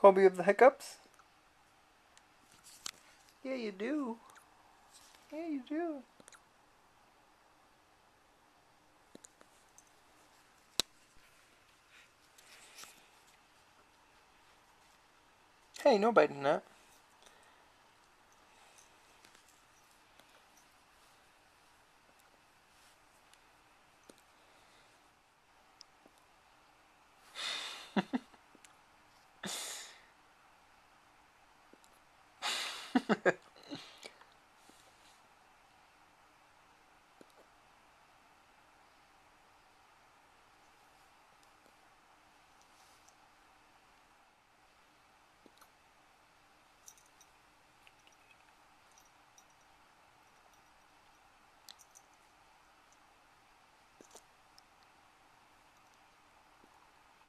Colby of the hiccups? Yeah, you do. Yeah, you do. Hey, no biting that.